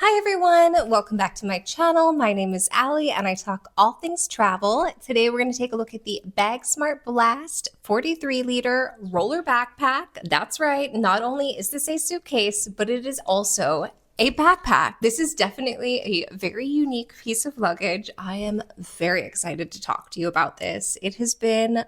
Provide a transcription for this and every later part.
Hi everyone, welcome back to my channel. My name is Allie and I talk all things travel. Today we're going to take a look at the BAGSMART BLAST 43-liter roller backpack. That's right, not only is this a suitcase, but it is also a backpack. This is definitely a very unique piece of luggage. I am very excited to talk to you about this. It has been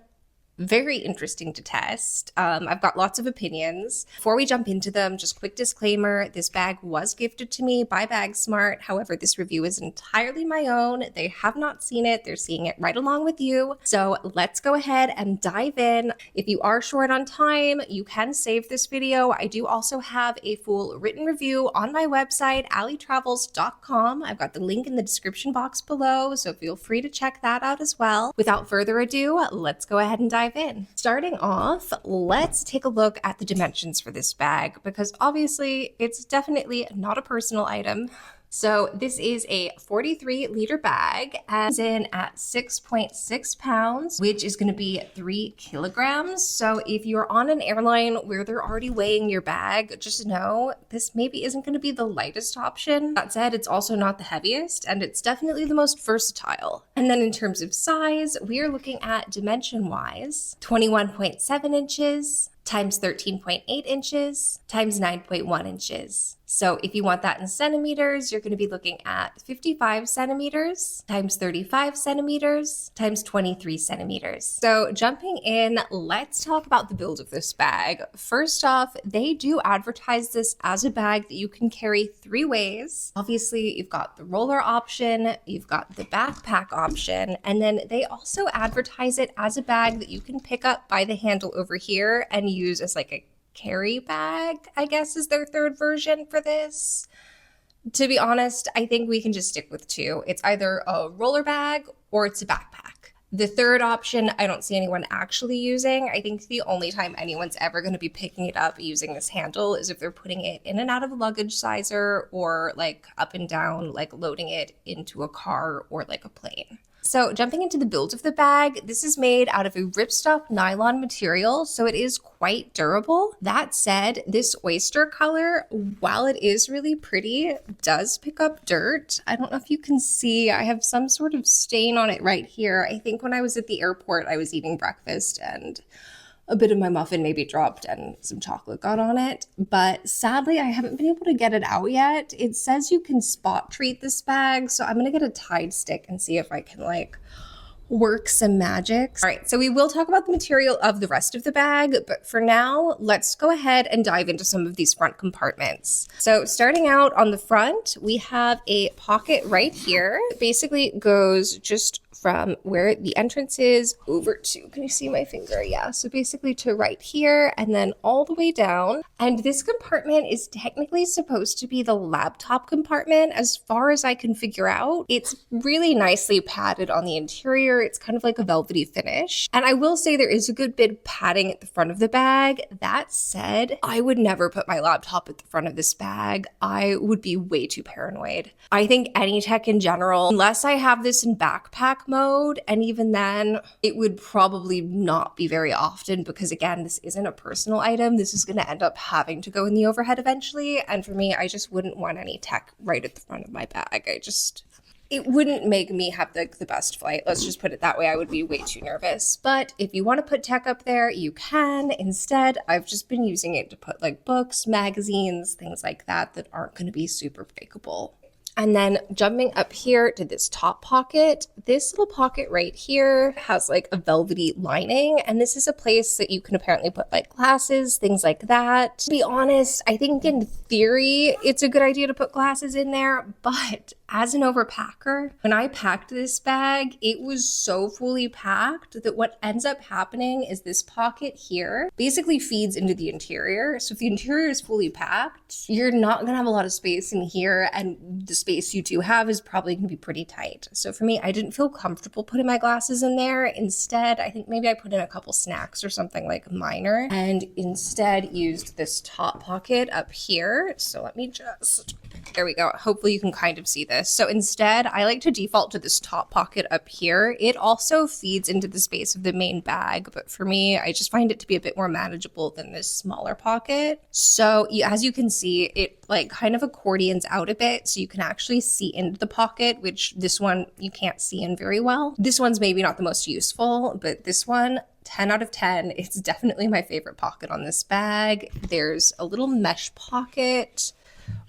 very interesting to test. I've got lots of opinions. Before we jump into them, just quick disclaimer, this bag was gifted to me by BAGSMART. However, this review is entirely my own. They have not seen it. They're seeing it right along with you. So let's go ahead and dive in. If you are short on time, you can save this video. I do also have a full written review on my website, allietravels.com. I've got the link in the description box below, so feel free to check that out as well. Without further ado, let's go ahead and dive in. Starting off, let's take a look at the dimensions for this bag because obviously it's definitely not a personal item. So this is a 43-liter bag and is in at 6.6 pounds, which is going to be 3 kilograms. So if you're on an airline where they're already weighing your bag, just know this maybe isn't going to be the lightest option. That said, it's also not the heaviest and it's definitely the most versatile. And then in terms of size, we are looking at dimension-wise, 21.7 inches times 13.8 inches times 9.1 inches. So if you want that in centimeters, you're going to be looking at 55 centimeters times 35 centimeters times 23 centimeters. So jumping in, let's talk about the build of this bag. First off, they do advertise this as a bag that you can carry 3 ways. Obviously, you've got the roller option, you've got the backpack option, and then they also advertise it as a bag that you can pick up by the handle over here and use as like a carry bag, I guess is their third version for this. To be honest, I think we can just stick with 2. It's either a roller bag or it's a backpack. The third option, I don't see anyone actually using. I think the only time anyone's ever going to be picking it up using this handle is if they're putting it in and out of a luggage sizer or like up and down, like loading it into a car or like a plane. So jumping into the build of the bag, this is made out of a ripstop nylon material, so it is quite durable. That said, this oyster color, while it is really pretty, does pick up dirt. I don't know if you can see, I have some sort of stain on it right here. I think when I was at the airport, I was eating breakfast and a bit of my muffin maybe dropped and some chocolate got on it, but sadly I haven't been able to get it out yet. It says you can spot treat this bag, so I'm gonna get a Tide stick and see if I can like work some magic. All right, so we will talk about the material of the rest of the bag, but for now, let's go ahead and dive into some of these front compartments. So starting out on the front, we have a pocket right here. It basically goes just from where the entrance is over to, can you see my finger? Yeah, so basically to right here and then all the way down. And this compartment is technically supposed to be the laptop compartment as far as I can figure out. It's really nicely padded on the interior. It's kind of like a velvety finish. And I will say there is a good bit of padding at the front of the bag. That said, I would never put my laptop at the front of this bag. I would be way too paranoid. I think any tech in general, unless I have this in backpack mode, and even then it would probably not be very often because again, this isn't a personal item. This is going to end up having to go in the overhead eventually, and for me, I just wouldn't want any tech right at the front of my bag. It wouldn't make me have the best flight. Let's just put it that way. I would be way too nervous. But if you want to put tech up there, you can. Instead, I've just been using it to put like books, magazines, things like that that aren't going to be super breakable. And then jumping up here to this top pocket, this little pocket right here has like a velvety lining. And this is a place that you can apparently put like glasses, things like that. To be honest, I think in theory, it's a good idea to put glasses in there, but as an overpacker, when I packed this bag, it was so fully packed that what ends up happening is this pocket here basically feeds into the interior. So if the interior is fully packed, you're not gonna have a lot of space in here, and the space you do have is probably gonna be pretty tight. So for me, I didn't feel comfortable putting my glasses in there. Instead, I think maybe I put in a couple snacks or something like minor, and instead used this top pocket up here. So let me just There we go. Hopefully you can kind of see this. So instead, I like to default to this top pocket up here. It also feeds into the space of the main bag, but for me, I just find it to be a bit more manageable than this smaller pocket. So as you can see, it like kind of accordions out a bit, so you can actually see into the pocket, which this one you can't see in very well. This one's maybe not the most useful, but this one, 10 out of 10. It's definitely my favorite pocket on this bag. There's a little mesh pocket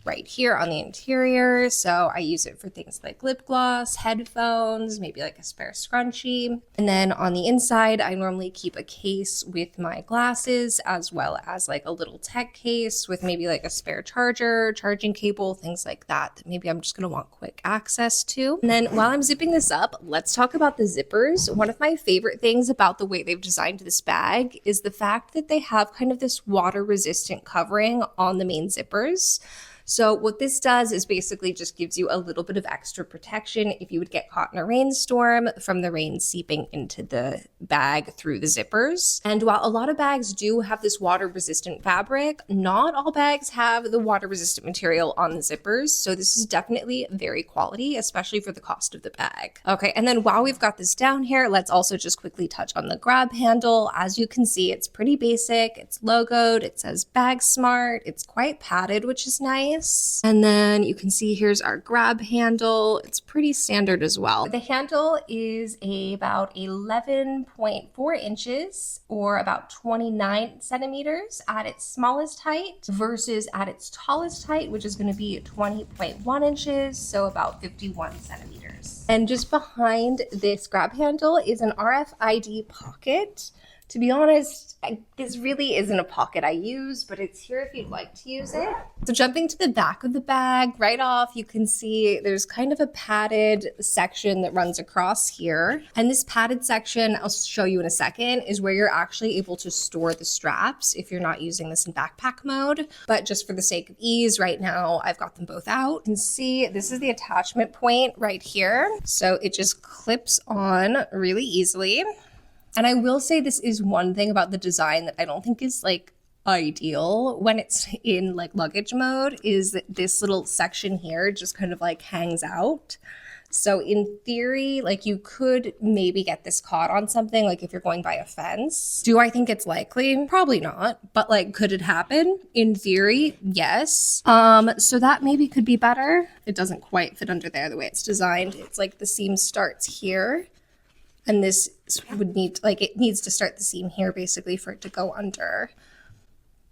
right here on the interior, so I use it for things like lip gloss, headphones, maybe like a spare scrunchie. And then on the inside, I normally keep a case with my glasses, as well as like a little tech case with maybe like a spare charger, charging cable, things like that maybe I'm just gonna want quick access to. And then while I'm zipping this up, let's talk about the zippers. One of my favorite things about the way they've designed this bag is the fact that they have kind of this water resistant covering on the main zippers. So what this does is basically just gives you a little bit of extra protection if you would get caught in a rainstorm from the rain seeping into the bag through the zippers. And while a lot of bags do have this water resistant fabric, not all bags have the water resistant material on the zippers. So this is definitely very quality, especially for the cost of the bag. Okay, and then while we've got this down here, let's also just quickly touch on the grab handle. As you can see, it's pretty basic. It's logoed. It says BAGSMART. It's quite padded, which is nice. And then you can see here's our grab handle. It's pretty standard as well. The handle is about 11.4 inches or about 29 centimeters at its smallest height versus at its tallest height, which is going to be 20.1 inches, so about 51 centimeters. And just behind this grab handle is an RFID pocket. To be honest, this really isn't a pocket I use, but it's here if you'd like to use it. So jumping to the back of the bag, right off, you can see there's kind of a padded section that runs across here. And this padded section, I'll show you in a second, is where you're actually able to store the straps if you're not using this in backpack mode. But just for the sake of ease, right now, I've got them both out. You can see this is the attachment point right here. So it just clips on really easily. And I will say this is one thing about the design that I don't think is like ideal when it's in like luggage mode, is that this little section here just kind of like hangs out. So in theory, like you could maybe get this caught on something, like if you're going by a fence. Do I think it's likely? Probably not. But like, could it happen? In theory, yes. So that maybe could be better. It doesn't quite fit under there the way it's designed. It's like the seam starts here. And this would need, like, it needs to start the seam here basically for it to go under.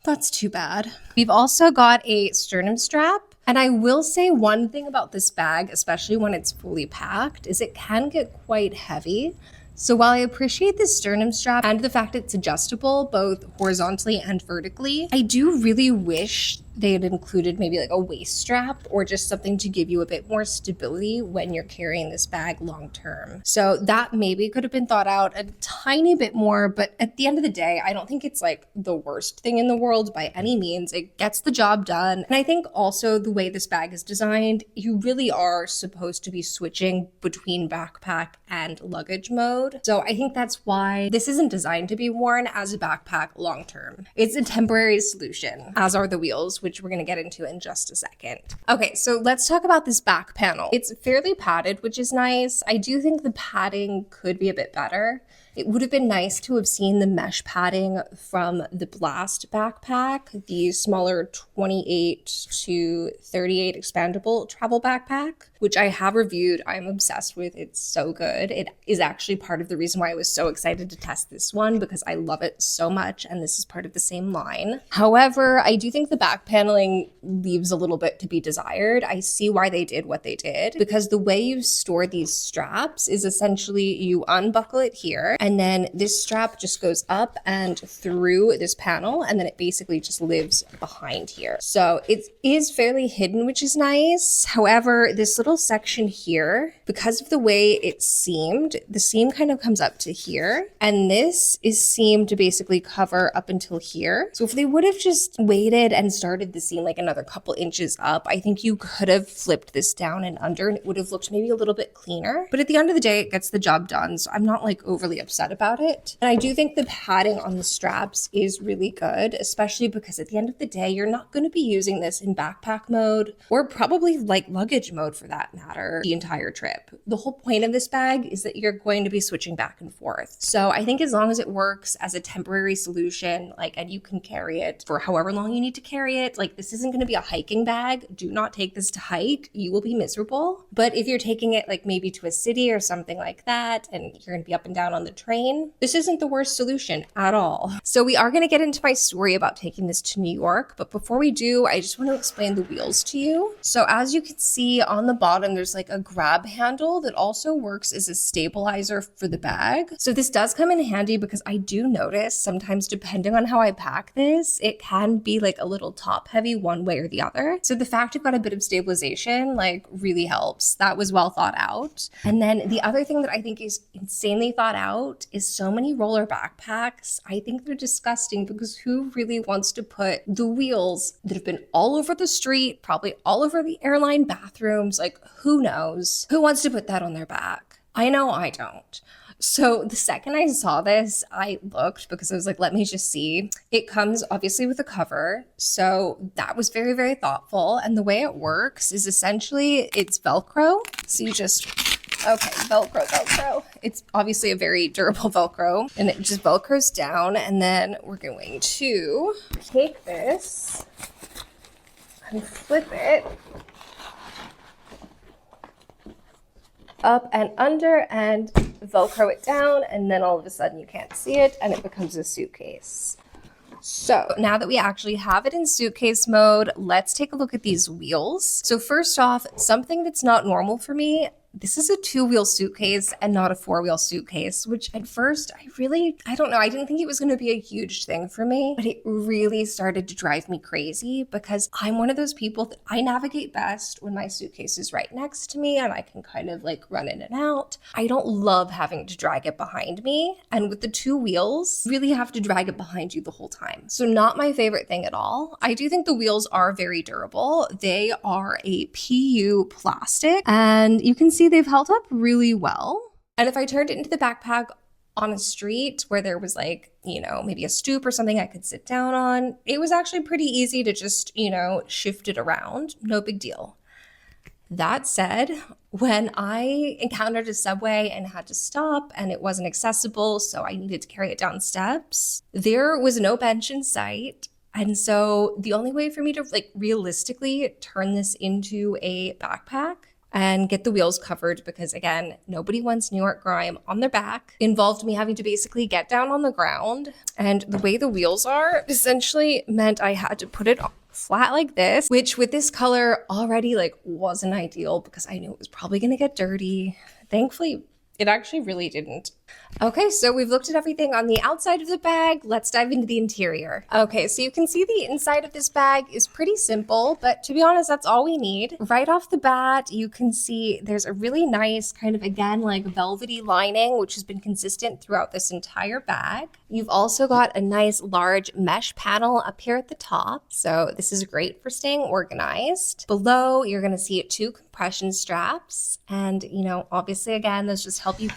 That's too bad. We've also got a sternum strap. And I will say one thing about this bag, especially when it's fully packed, is it can get quite heavy. So while I appreciate the sternum strap and the fact it's adjustable both horizontally and vertically, I do really wish they had included maybe like a waist strap or just something to give you a bit more stability when you're carrying this bag long term. So that maybe could have been thought out a tiny bit more, but at the end of the day, I don't think it's like the worst thing in the world by any means. It gets the job done. And I think also the way this bag is designed, you really are supposed to be switching between backpack and luggage mode. So I think that's why this isn't designed to be worn as a backpack long term. It's a temporary solution, as are the wheels, which we're going to get into in just a second. Okay, so let's talk about this back panel. It's fairly padded, which is nice. I do think the padding could be a bit better. It would have been nice to have seen the mesh padding from the Blast backpack, the smaller 28 to 38 expandable travel backpack, which I have reviewed. I'm obsessed with. It's so good. It is actually part of the reason why I was so excited to test this one, because I love it so much, and this is part of the same line. However, I do think the back paneling leaves a little bit to be desired. I see why they did what they did, because the way you store these straps is essentially you unbuckle it here, and then this strap just goes up and through this panel, and then it basically just lives behind here. So it is fairly hidden, which is nice. However, this little section here, because of the way it's seamed, the seam kind of comes up to here, and this is seamed to basically cover up until here. So if they would have just waited and started the seam like another couple inches up, I think you could have flipped this down and under, and it would have looked maybe a little bit cleaner. But at the end of the day, it gets the job done. So I'm not like overly upset upset about it. And I do think the padding on the straps is really good, especially because at the end of the day, you're not going to be using this in backpack mode or probably like luggage mode for that matter the entire trip. The whole point of this bag is that you're going to be switching back and forth. So I think as long as it works as a temporary solution, like, and you can carry it for however long you need to carry it, like this isn't going to be a hiking bag. Do not take this to hike. You will be miserable. But if you're taking it like maybe to a city or something like that, and you're going to be up and down on the train, this isn't the worst solution at all. So we are going to get into my story about taking this to New York. But before we do, I just want to explain the wheels to you. So as you can see on the bottom, there's like a grab handle that also works as a stabilizer for the bag. So this does come in handy because I do notice sometimes depending on how I pack this, it can be like a little top heavy one way or the other. So the fact you've got a bit of stabilization like really helps. That was well thought out. And then the other thing that I think is insanely thought out is so many roller backpacks. I think they're disgusting because who really wants to put the wheels that have been all over the street, probably all over the airline bathrooms, like who knows? Who wants to put that on their back? I know I don't. So the second I saw this, I looked because I was like, let me just see. It comes obviously with a cover. So that was very, very thoughtful. And the way it works is essentially it's Velcro. So you just, okay, Velcro. It's obviously a very durable Velcro and it just Velcros down. And then we're going to take this and flip it up and under and Velcro it down, and then all of a sudden you can't see it and it becomes a suitcase. So now that we actually have it in suitcase mode, let's take a look at these wheels. So first off, something that's not normal for me, this is a 2-wheel suitcase and not a 4-wheel suitcase, which at first I don't know, I didn't think it was going to be a huge thing for me, but it really started to drive me crazy because I'm one of those people that I navigate best when my suitcase is right next to me and I can kind of like run in and out. I don't love having to drag it behind me. And with the 2 wheels, you really have to drag it behind you the whole time. So not my favorite thing at all. I do think the wheels are very durable. They are a PU plastic and you can see they've held up really well. And if I turned it into the backpack on a street where there was like, you know, maybe a stoop or something I could sit down on, it was actually pretty easy to just, you know, shift it around. No big deal. That said, when I encountered a subway and had to stop and it wasn't accessible, so I needed to carry it down steps, there was no bench in sight. And so the only way for me to like realistically turn this into a backpack and get the wheels covered, because again, nobody wants New York grime on their back, involved me having to basically get down on the ground. And the way the wheels are essentially meant I had to put it flat like this, which with this color already like wasn't ideal because I knew it was probably gonna get dirty. Thankfully, it actually really didn't. Okay, so we've looked at everything on the outside of the bag. Let's dive into the interior. Okay, so you can see the inside of this bag is pretty simple, but to be honest, that's all we need. Right off the bat, you can see there's a really nice kind of, again, like velvety lining, which has been consistent throughout this entire bag. You've also got a nice large mesh panel up here at the top. So this is great for staying organized. Below, you're gonna see 2 compression straps. And, you know, obviously, again, those just help you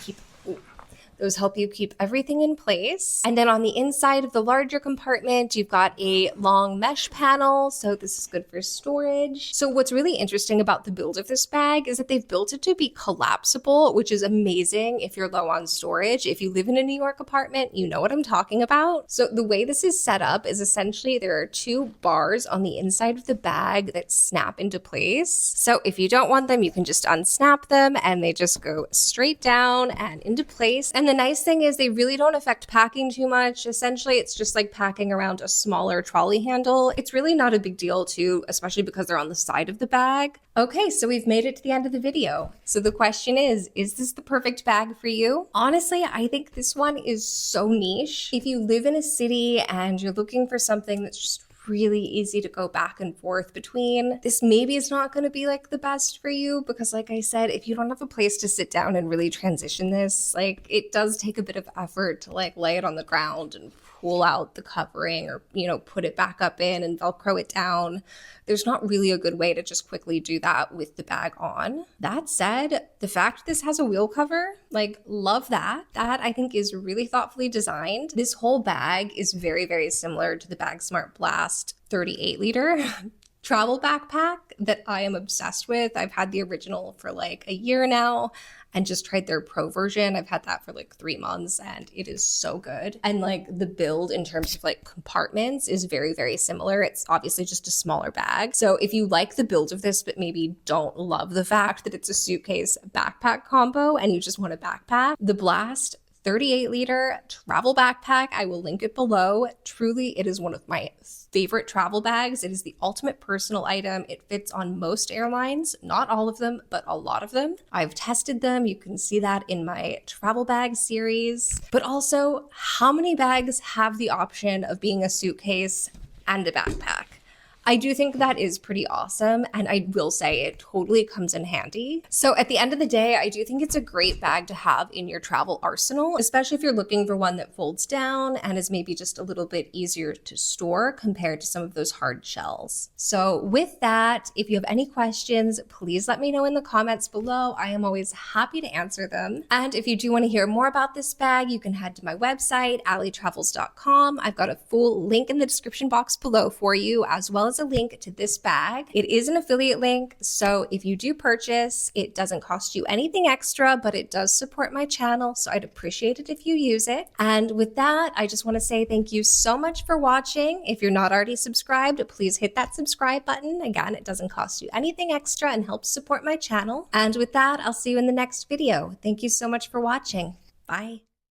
keep everything in place. And then on the inside of the larger compartment, you've got a long mesh panel. So this is good for storage. So what's really interesting about the build of this bag is that they've built it to be collapsible, which is amazing if you're low on storage. If you live in a New York apartment, you know what I'm talking about. So the way this is set up is essentially there are 2 bars on the inside of the bag that snap into place. So if you don't want them, you can just unsnap them and they just go straight down and into place. And the nice thing is they really don't affect packing too much. Essentially, it's just like packing around a smaller trolley handle. It's really not a big deal too, especially because they're on the side of the bag. Okay, so we've made it to the end of the video. So the question is this the perfect bag for you? Honestly, I think this one is so niche. If you live in a city and you're looking for something that's just really easy to go back and forth between, this maybe is not going to be like the best for you because like I said, if you don't have a place to sit down and really transition this, like it does take a bit of effort to like lay it on the ground and pull out the covering or, put it back up in and Velcro it down. There's not really a good way to just quickly do that with the bag on. That said, the fact this has a wheel cover, love that. That I think is really thoughtfully designed. This whole bag is very, very similar to the BAGSMART BLAST 38 liter travel backpack that I am obsessed with. I've had the original for a year now and just tried their pro version. I've had that for 3 months and it is so good. And the build in terms of compartments is very, very similar. It's obviously just a smaller bag. So if you like the build of this, but maybe don't love the fact that it's a suitcase backpack combo and you just want a backpack, the Blast 38 liter travel backpack, I will link it below. Truly, it is one of my favorite travel bags. It is the ultimate personal item. It fits on most airlines, not all of them, but a lot of them. I've tested them. You can see that in my travel bag series. But also, how many bags have the option of being a suitcase and a backpack? I do think that is pretty awesome, and I will say it totally comes in handy. So at the end of the day, I do think it's a great bag to have in your travel arsenal, especially if you're looking for one that folds down and is maybe just a little bit easier to store compared to some of those hard shells. So with that, if you have any questions, please let me know in the comments below. I am always happy to answer them. And if you do want to hear more about this bag, you can head to my website, allitravels.com. I've got a full link in the description box below for you, as well as a link to this bag. It is an affiliate link, so if you do purchase, it doesn't cost you anything extra, but it does support my channel, so I'd appreciate it if you use it. And with that, I just want to say thank you so much for watching. If you're not already subscribed, please hit that subscribe button. Again, it doesn't cost you anything extra and helps support my channel. And with that, I'll see you in the next video. Thank you so much for watching. Bye.